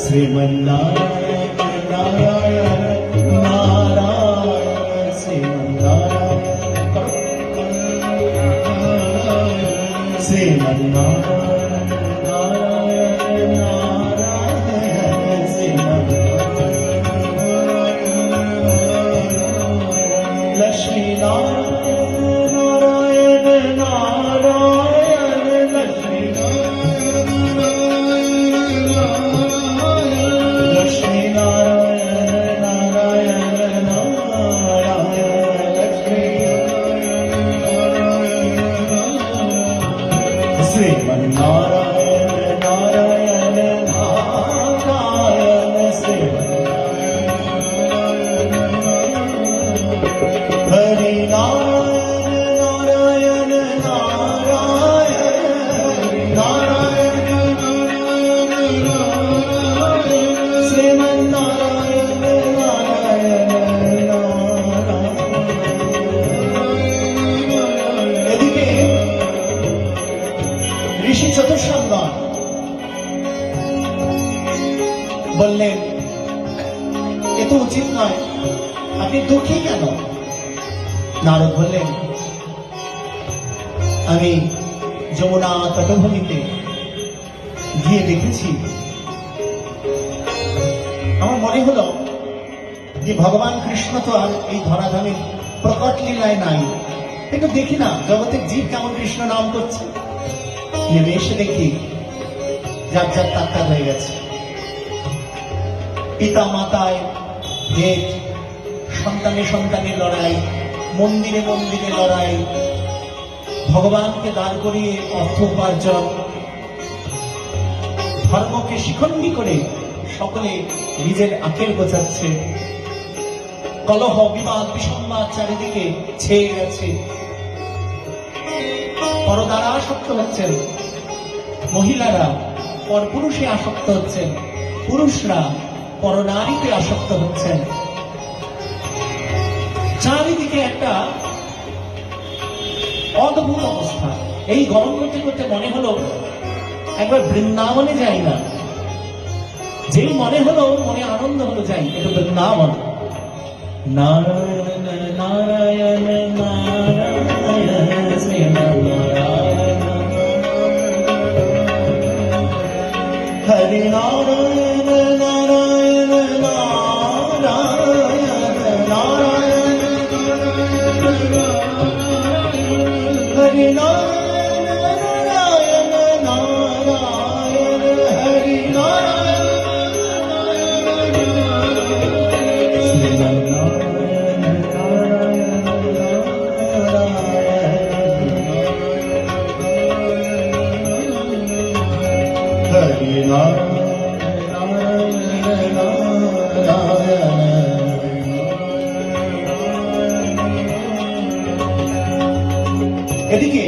श्रीमन्नारायण नारायण नारायण श्रीमन्नारायण श्रीमन्नारायण नारायण नारायण श्रीमन्नारायण लक्ष्मी नारायण नारायण नारायण लक्ष्मी लक्ष्मी नारायण नारायण नारायण लक्ष्मी श्रीमन्नारायण नारायण नारायण श्रीमन्नारायण हरि नारायण नारायण नारायण श्रीमन्नारायण नारायण नारायण এদিকে ঋষি চতুষ্সঙ্গন বললেন এ তো উচিত নয়, আপনি দুঃখী কেন? নারদ বললেন আমি যমুনা তটভূমিতে গিয়ে দেখেছি, আমার মনে হলো যে ভগবান কৃষ্ণ তো আর এই ধরাধামে প্রকট লীলায় নাই, একটু দেখি না জগতের জীব কেমন কৃষ্ণ নাম করছে। নেমে এসে দেখি যার যার তাত্তা হয়ে গেছে, পিতা মাতায় ভেদ, সন্তানে সন্তানের লড়াই, মন্দিরে মন্দিরে লড়াই, ভগবানকে দাঁড় করিয়ে অর্থ উপার্জন, ধর্মকে শিখণ্ডী করে সকলে নিজের আখের গোছাচ্ছে, কলহ বিবাদ বিষম্বাদ চারিদিকে ছেয়ে গেছে, পরদ্বারা আসক্ত হচ্ছেন মহিলারা, পরপুরুষে আসক্ত হচ্ছেন পুরুষরা, পরনারীতে আসক্ত হচ্ছেন, চারিদিকে একটা অদ্ভুত অবস্থা। এই গরম করতে করতে মনে হলো একবার বৃন্দাবনে যাই না, যেই মনে হলো মনে আনন্দ হলো যাই একটু বৃন্দাবন। নারায়ণ নারায়ণ নারায়ণ শ্রীমন্নারায়ণ হরি নারায়ণ নারায়ণ নারায়ণ নারায়ণ হরি নারায়ণ নারায়ণ নারায়ণ হরি নারায়ণ শ্রীমন্নারায়ণ হরি এদিকে